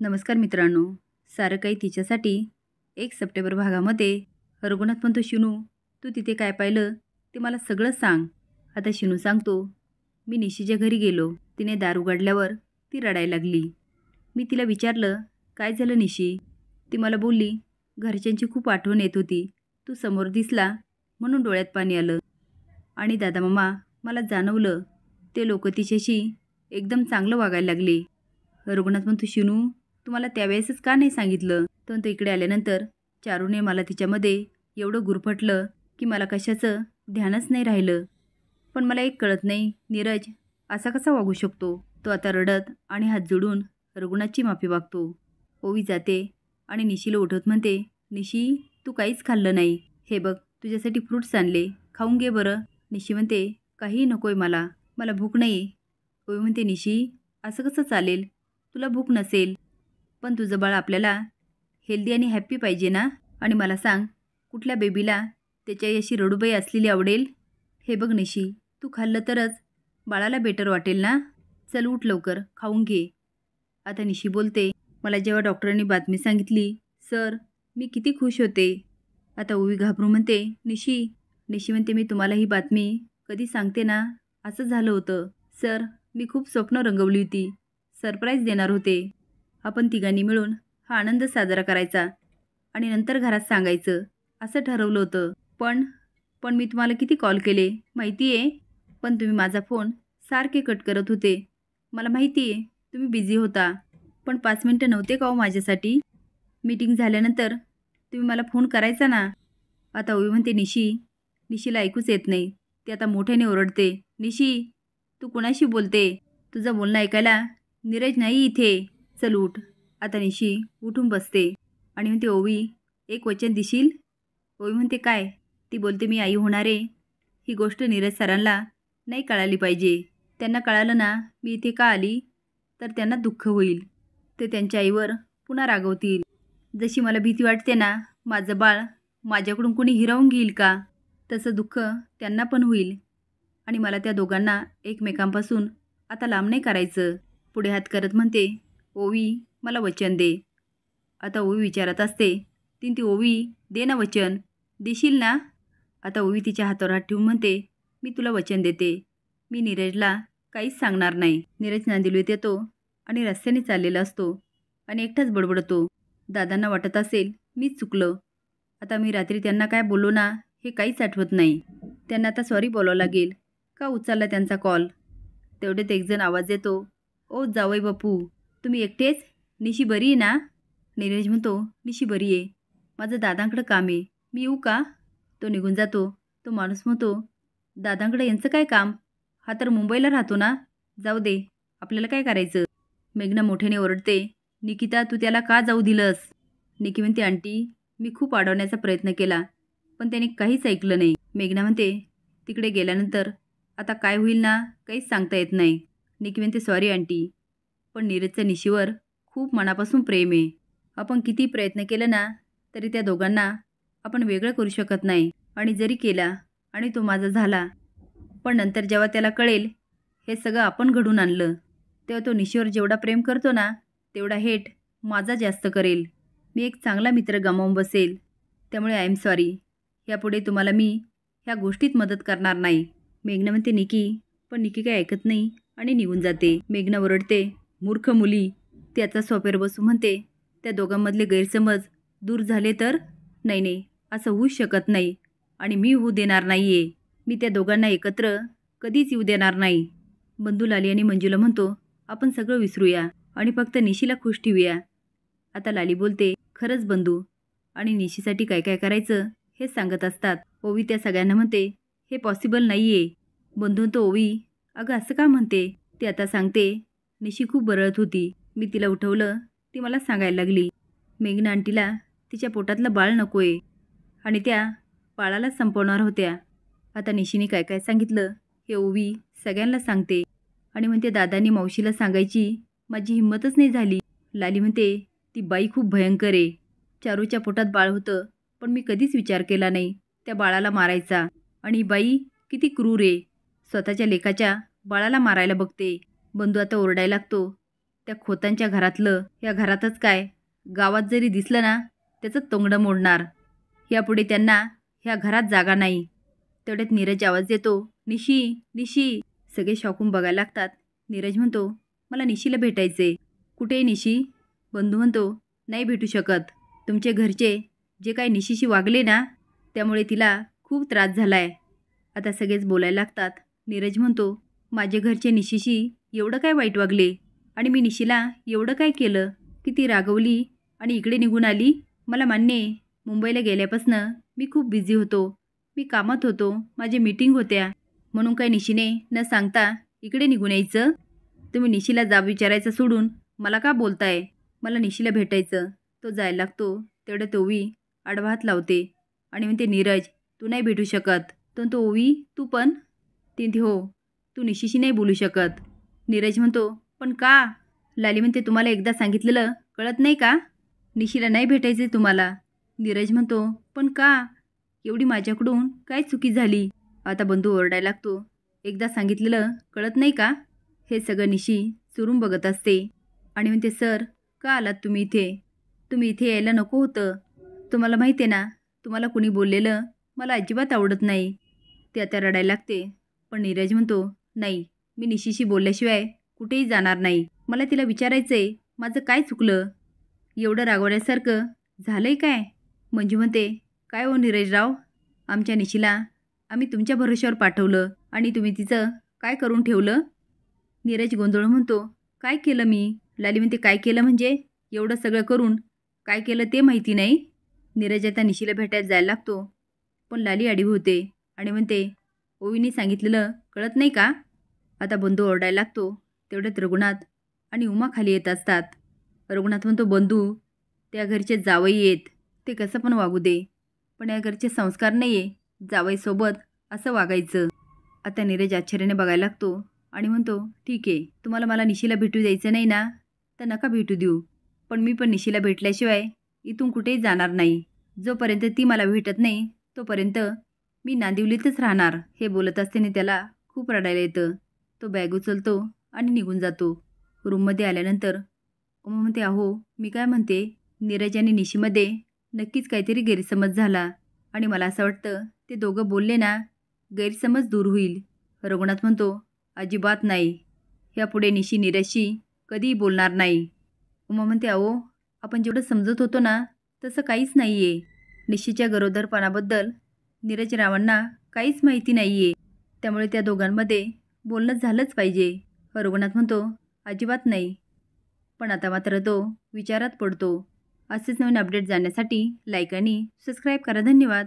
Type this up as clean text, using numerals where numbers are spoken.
नमस्कार मित्रांनो. सारं काही तिच्यासाठी 1 सप्टेंबर भागामध्ये रघुनाथ म्हणतो, शिनू तू तिथे काय पाहिलं ते मला सगळं सांग. आता शिनू सांगतो, मी निशीच्या घरी गेलो. तिने दार उघडल्यावर ती रडायला लागली. मी तिला विचारलं, काय झालं निशी? ती मला बोलली, घरच्यांची खूप आठवण येत होती. तू समोर दिसला म्हणून डोळ्यात पाणी आलं. आणि दादा मामा मला जाणवलं ते लोक तिच्याशी एकदम चांगलं वागायला लागले. रघुनाथ म्हणतो, शिनू तू मला त्यावेळेसच का नाही सांगितलं? तो इकडे आल्यानंतर चारूने मला तिच्यामध्ये एवढं गुरफटलं की मला कशाचं ध्यानच नाही राहिलं. पण मला एक कळत नाही, नीरज असा कसा वागू शकतो? तो आता रडत आणि हात जोडून रघुनाथची माफी मागतो. ओवी जाते आणि निशीला उठवत म्हणते, निशी तू काहीच खाल्लं नाही. हे बघ तुझ्यासाठी फ्रूट्स आणले, खाऊन घे बरं. निशी म्हणते, काहीही नकोय मला, मला भूक नाही. ओवी म्हणते, निशी असं कसं चालेल? तुला भूक नसेल पण तुझं बाळ आपल्याला हेल्दी आणि हॅप्पी पाहिजे ना. आणि मला सांग, कुठल्या बेबीला त्याच्या अशी रडूबाई असलेली आवडेल? हे बघ निशी, तू खाल्लं तरच बाळाला बेटर वाटेल ना. चल उठ लवकर, खाऊन घे. आता निशी बोलते, मला जेव्हा डॉक्टरांनी बातमी सांगितली सर, मी किती खुश होते. आता ओवी घाबरून म्हणते, निशी म्हणते, मी तुम्हाला ही बातमी कधी सांगते ना, असं झालं होतं. सर, मी खूप स्वप्न रंगवली होती, सरप्राईज देणार होते. आपण तिघांनी मिळून हा आनंद साजरा करायचा आणि नंतर घरात सांगायचं असं ठरवलं होतं. पण मी तुम्हाला किती कॉल केले माहिती आहे, पण तुम्ही माझा फोन सारखे कट करत होते. मला माहिती आहे तुम्ही बिझी होता, पण 5 मिनटं नव्हते का हो माझ्यासाठी? मीटिंग झाल्यानंतर तुम्ही मला फोन करायचा ना. आता ओवी म्हणते, निशीला ऐकूच येत नाही. ती आता मोठ्याने ओरडते, निशी तू कुणाशी बोलते? तुझं बोलणं ऐकायला नीरज नाही इथे. चल उठ. आता निशी उठून बसते आणि म्हणते, ओवी एक वचन देशील? ओवी म्हणते, काय? ती बोलते, मी आई होणार आहे. ही गोष्ट नीरज सरांना नाही कळाली पाहिजे. त्यांना कळालं ना मी इथे का आली तर त्यांना दुःख होईल. ते त्यांच्या आईवर पुन्हा रागवतील. जशी मला भीती वाटते ना माझं बाळ माझ्याकडून कोणी हिरावून घेईल का, तसं दुःख त्यांना पण होईल. आणि मला त्या दोघांना एकमेकांपासून आता लांब नाही करायचं. पुढे हात करत म्हणते, ओवी मला वचन दे. आता ओवी विचारत असते, ती ओवी दे ना वचन, देशील ना? आता ओवी तिच्या हातावर हात ठेवून म्हणते, मी तुला वचन देते, मी नीरजला काहीच सांगणार नाही. नीरज नांदिवलीत येतो आणि रस्त्याने चाललेला असतो आणि एकटाच बडबडतो. दादांना वाटत असेल मीच चुकलं. आता मी रात्री त्यांना काय बोललो ना हे काहीच आठवत नाही. त्यांना आता सॉरी बोलावं लागेल. का उचलला त्यांचा कॉल? तेवढ्यात एकजण आवाज येतो, ओ जावई बापू तुम्ही एकटेच? निशी बरी आहे ना? नीरज म्हणतो, निशी बरी आहे, माझं दादांकडं काम आहे, मी येऊ का? तो निघून जातो. तो माणूस म्हणतो, दादांकडे यांचं काय काम? हा तर मुंबईला राहतो ना, जाऊ दे, आपल्याला काय करायचं? मेघना मोठ्याने ओरडते, निकिता तू त्याला का जाऊ दिलंस? निकी म्हणते, आंटी मी खूप अडवण्याचा प्रयत्न केला पण त्याने काहीच ऐकलं नाही. मेघना म्हणते, तिकडे गेल्यानंतर आता काय होईल ना काहीच सांगता येत नाही. निकी म्हणते, सॉरी आंटी, पण नीरजचं निशीवर खूप मनापासून प्रेम आहे. आपण किती प्रयत्न केलं ना तरी त्या दोघांना आपण वेगळं करू शकत नाही. आणि जरी केला आणि तो माझा झाला, पण नंतर जेव्हा त्याला कळेल हे सगळं आपण घडून आणलं, तेव्हा तो निशीवर जेवढा प्रेम करतो ना तेवढा हेट माझा जास्त करेल. मी एक चांगला मित्र गमावून बसेल. त्यामुळे आय एम सॉरी. यापुढे तुम्हाला मी ह्या गोष्टीत मदत करणार नाही. मेघना म्हणते, निकी, पण निकी काय ऐकत नाही आणि निघून जाते. मेघना ओरडते, मूर्ख मुली. त्याचा सोफ्यावर बसू म्हणते, त्या दोघांमधले गैरसमज दूर झाले तर? नाही, असं होऊच शकत नाही आणि मी होऊ देणार नाही आहे. मी त्या दोघांना एकत्र कधीच येऊ देणार नाही. बंधू लाली आणि मंजूला म्हणतो, आपण सगळं विसरूया आणि फक्त निशीला खुश ठेवूया. आता लाली बोलते, खरंच बंधू आणि निशीसाठी काय काय करायचं हे सांगत असतात. ओवी त्या सगळ्यांना म्हणते, हे पॉसिबल नाही आहे. बंधू तो, ओवी अगं असं का म्हणते? ती आता सांगते, निशी खूप बरळत होती, मी तिला उठवलं, ती मला सांगायला लागली, मेघना आंटीला तिच्या पोटातलं बाळ नको आहे आणि त्या बाळाला संपवणार होत्या. आता निशीने काय काय सांगितलं हे ओवी सगळ्यांना सांगते आणि म्हणते, दादांनी मावशीला सांगायची माझी हिंमतच नाही झाली. लाली म्हणते, ती बाई खूप भयंकर आहे. चारूच्या पोटात बाळ होतं पण मी कधीच विचार केला नाही त्या बाळाला मारायचा. आणि ही बाई किती क्रूर आहे, स्वतःच्या लेकाच्या बाळाला मारायला बघते. बंधू आता ओरडायला लागतो, त्या खोतांच्या घरातलं या घरातच काय गावात जरी दिसलं ना त्याचं तोंगडं मोडणार. यापुढे त्यांना ह्या घरात जागा नाही. तेवढ्यात नीरज आवाज देतो, निशी निशी. सगळे शॉकून बघायला लागतात. नीरज म्हणतो, मला निशीला भेटायचे. कुठे निशी? बंधू म्हणतो, नाही भेटू शकत. तुमचे घरचे जे काही निशीशी वागले ना त्यामुळे तिला खूप त्रास झाला आहे. आता सगळेच बोलायला लागतात. नीरज म्हणतो, माझे घरचे निशीशी एवढं काय वाईट वागले आणि मी निशीला एवढं काय केलं की ती रागवली आणि इकडे निघून आली? मला मान्य आहे, मुंबईला गेल्यापासनं मी खूप बिझी होतो. मी कामात होतो, माझे मीटिंग होत्या, म्हणून काय निशीने न सांगता इकडे निघून यायचं? तुम्ही निशीला जाब विचारायचं सोडून मला का बोलताय? मला निशीला भेटायचं. तो जायला लागतो. तेवढ्यात ओवी आडवा हात लावते आणि म्हणते, नीरज तू नाही भेटू शकत. तो ओवी तू पण? ती म्हणते, हो तू निशीशी नाही बोलू शकत. नीरज म्हणतो, पण का? लाली म्हणते, तुम्हाला एकदा सांगितलेलं कळत नाही का? निशीला नाही भेटायचे तुम्हाला. नीरज म्हणतो, पण का? एवढी माझ्याकडून काय चुकी झाली? आता बंधू ओरडायला लागतो, एकदा सांगितलेलं कळत नाही का? हे सगळं निशी चुरून बघत असते आणि म्हणते, सर का आलात तुम्ही इथे? तुम्ही इथे यायला नको होतं. तुम्हाला माहिती आहे ना तुम्हाला कुणी बोललेलं मला अजिबात आवडत नाही. ते आता रडायला लागते. पण नीरज म्हणतो, नाही मी निशीशी बोलल्याशिवाय कुठेही जाणार नाही. मला तिला विचारायचं आहे, माझं काय चुकलं? एवढं रागवण्यासारखं झालं आहे काय? मंजू म्हणते, काय हो नीरजराव, आमच्या निशीला आम्ही तुमच्या भरोश्यावर पाठवलं आणि तुम्ही तिचं काय करून ठेवलं? नीरज गोंधळ म्हणतो, काय केलं मी? लाली म्हणते, काय केलं म्हणजे? एवढं सगळं करून काय केलं ते माहिती नाही? नीरज आता निशीला भेटायला जायला लागतो. पण लाली आडवी होते आणि म्हणते, ओवीने सांगितलेलं कळत नाही का? आता बंधू ओरडायला लागतो. तेवढ्यात रघुनाथ आणि उमा खाली येत असतात. रघुनाथ म्हणतो, बंधू त्या घरचे जावई आहेत, ते कसं पण वागू दे, पण या घरचे संस्कार नाही आहे जावईसोबत असं वागायचं. आता नीरज आश्चर्याने बघायला लागतो आणि म्हणतो, ठीक आहे, तुम्हाला मला निशीला भेटू द्यायचं नाही ना तर नका भेटू देऊ, पण मी पण निशीला भेटल्याशिवाय इथून कुठेही जाणार नाही. जोपर्यंत ती मला भेटत नाही तोपर्यंत मी नांदिवलीतच राहणार. हे बोलत असताना त्याला खूप रडायला येतं. तो बॅग उचलतो आणि निघून जातो. रूममध्ये आल्यानंतर उमा म्हणते, अहो मी काय म्हणते, नीरज आणि निशीमध्ये नक्कीच काहीतरी गैरसमज झाला आणि मला असं वाटतं ते दोघं बोलले ना गैरसमज दूर होईल. रघुनाथ म्हणतो, अजिबात नाही, यापुढे निशी नीरजशी कधीही बोलणार नाही. उमा म्हणते, अहो आपण जेवढं समजत होतो ना तसं काहीच नाही आहे. निशीच्या गरोदरपणाबद्दल नीरजरावांना काहीच माहिती नाही आहे, त्यामुळे त्या दोघांमध्ये बोलणं झालंच पाहिजे. रघुनाथ म्हणतो, अजिबात नाही. पण आता मात्र तो विचारात पडतो. असेच नवीन अपडेट जाण्यासाठी लाईक आणि सबस्क्राईब करा. धन्यवाद.